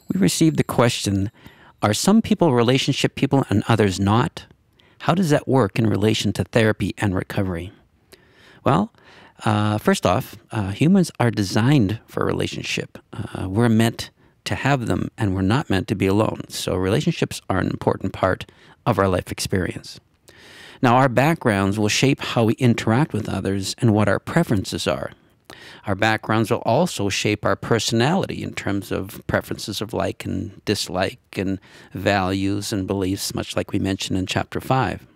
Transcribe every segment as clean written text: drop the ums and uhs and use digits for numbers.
We received the question, are some people relationship people and others not? How does that work in relation to therapy and recovery? Well, first off, humans are designed for a relationship. We're meant to have them, and we're not meant to be alone. So relationships are an important part of our life experience. Now, our backgrounds will shape how we interact with others and what our preferences are. Our backgrounds will also shape our personality in terms of preferences of like and dislike and values and beliefs, much like we mentioned in Chapter 5.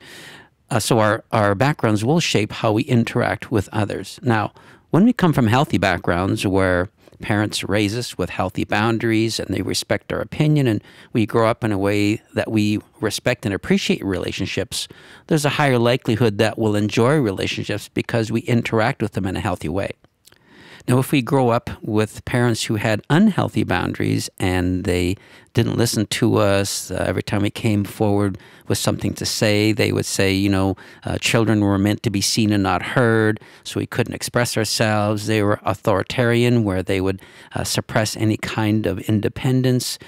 So our backgrounds will shape how we interact with others. Now, when we come from healthy backgrounds where parents raise us with healthy boundaries and they respect our opinion and we grow up in a way that we respect and appreciate relationships, there's a higher likelihood that we'll enjoy relationships because we interact with them in a healthy way. Now, if we grow up with parents who had unhealthy boundaries and they didn't listen to us, every time we came forward with something to say, they would say, children were meant to be seen and not heard, so we couldn't express ourselves. They were authoritarian, where they would suppress any kind of independence.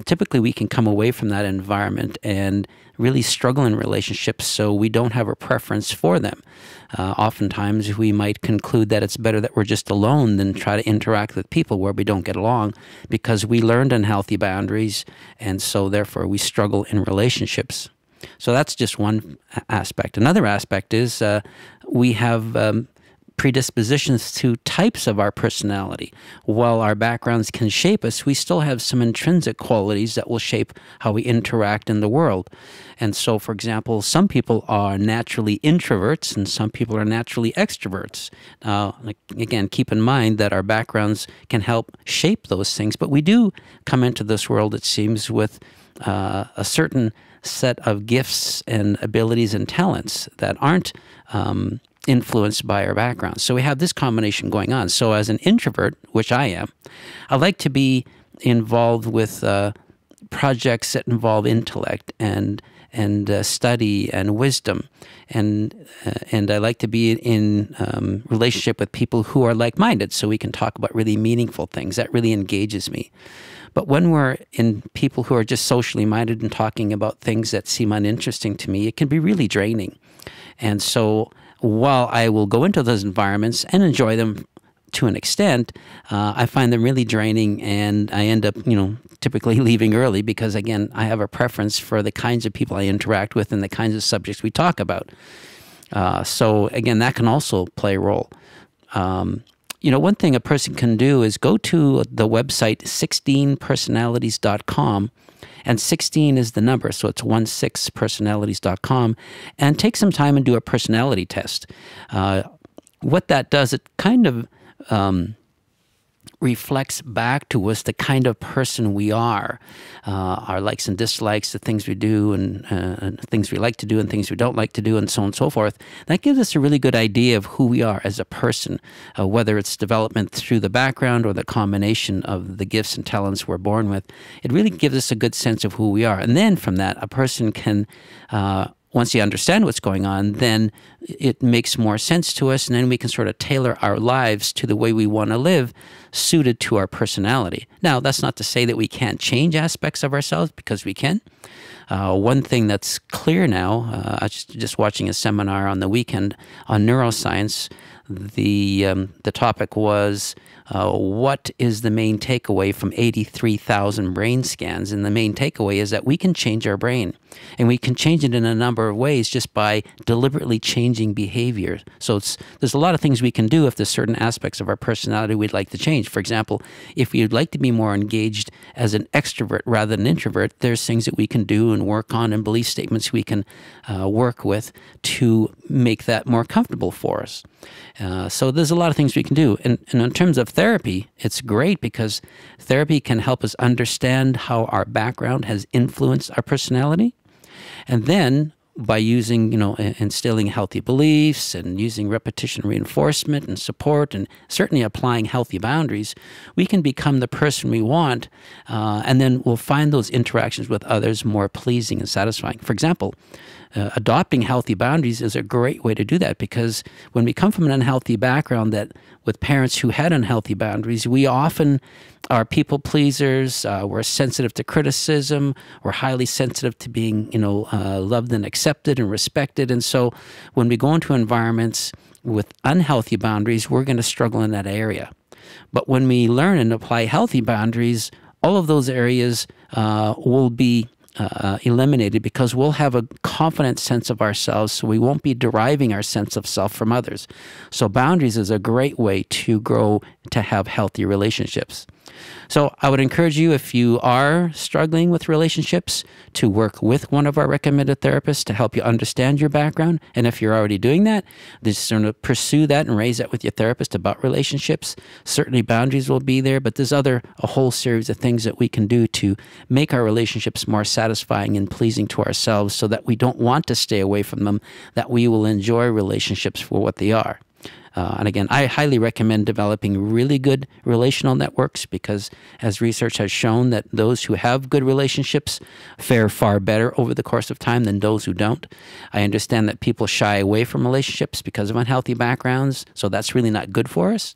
Typically, we can come away from that environment and really struggle in relationships, so we don't have a preference for them. Oftentimes, we might conclude that it's better that we're just alone than try to interact with people where we don't get along, because we learned unhealthy boundaries, and so therefore we struggle in relationships. So that's just one aspect. Another aspect is we have predispositions to types of our personality. While our backgrounds can shape us, we still have some intrinsic qualities that will shape how we interact in the world. And so, for example, some people are naturally introverts and some people are naturally extroverts. Again, keep in mind that our backgrounds can help shape those things, but we do come into this world, it seems, with a certain set of gifts and abilities and talents that aren't influenced by our background. So we have this combination going on. So as an introvert, which I am, I like to be involved with projects that involve intellect and study and wisdom, and I like to be in relationship with people who are like-minded, so we can talk about really meaningful things. That really engages me. But when we're in people who are just socially minded and talking about things that seem uninteresting to me, it can be really draining. And so while I will go into those environments and enjoy them to an extent, I find them really draining, and I end up, typically leaving early because, again, I have a preference for the kinds of people I interact with and the kinds of subjects we talk about. So, again, that can also play a role. One thing a person can do is go to the website 16personalities.com, and 16 is the number, so it's 16personalities.com, and take some time and do a personality test. What that does, it kind of reflects back to us the kind of person we are, our likes and dislikes, the things we do and things we like to do and things we don't like to do, and so on and so forth. That gives us a really good idea of who we are as a person, whether it's development through the background or the combination of the gifts and talents we're born with. It really gives us a good sense of who we are. And then from that, a person can once you understand what's going on, then it makes more sense to us, and then we can sort of tailor our lives to the way we want to live, suited to our personality. Now, that's not to say that we can't change aspects of ourselves, because we can. One thing that's clear now, I was just watching a seminar on the weekend on neuroscience. The topic was what is the main takeaway from 83,000 brain scans? And the main takeaway is that we can change our brain, and we can change it in a number of ways just by deliberately changing behavior. So there's a lot of things we can do if there's certain aspects of our personality we'd like to change. For example, if you'd like to be more engaged as an extrovert rather than an introvert, there's things that we can do and work on, and belief statements we can work with to make that more comfortable for us. So there's a lot of things we can do. And in terms of therapy, it's great because therapy can help us understand how our background has influenced our personality. And then by using, instilling healthy beliefs and using repetition reinforcement and support, and certainly applying healthy boundaries, we can become the person we want, and then we'll find those interactions with others more pleasing and satisfying. For example, adopting healthy boundaries is a great way to do that, because when we come from an unhealthy background, that with parents who had unhealthy boundaries, we often are people pleasers. We're sensitive to criticism. We're highly sensitive to being, loved and accepted and respected. And so when we go into environments with unhealthy boundaries, we're going to struggle in that area. But when we learn and apply healthy boundaries, all of those areas will be eliminated, because we'll have a confident sense of ourselves, so we won't be deriving our sense of self from others. So boundaries is a great way to grow to have healthy relationships. So I would encourage you, if you are struggling with relationships, to work with one of our recommended therapists to help you understand your background. And if you're already doing that, just sort of pursue that and raise that with your therapist about relationships. Certainly boundaries will be there, but there's a whole series of things that we can do to make our relationships more satisfying and pleasing to ourselves, so that we don't want to stay away from them, that we will enjoy relationships for what they are. And again, I highly recommend developing really good relational networks, because as research has shown, that those who have good relationships fare far better over the course of time than those who don't. I understand that people shy away from relationships because of unhealthy backgrounds, so that's really not good for us.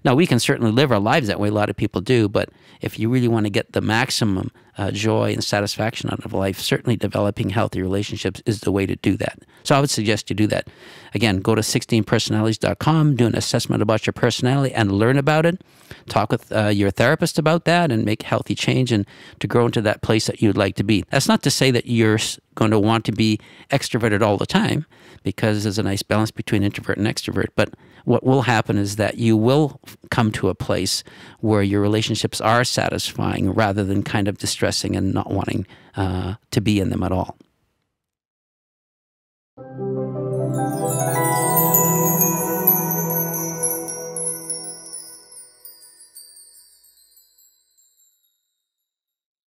Now, we can certainly live our lives that way. A lot of people do. But if you really want to get the maximum joy and satisfaction out of life, certainly developing healthy relationships is the way to do that. So I would suggest you do that. Again, go to 16personalities.com, do an assessment about your personality and learn about it. Talk with your therapist about that and make healthy change and to grow into that place that you'd like to be. That's not to say that you're going to want to be extroverted all the time, because there's a nice balance between introvert and extrovert. But what will happen is that you will come to a place where your relationships are satisfying, rather than kind of distressing and not wanting to be in them at all.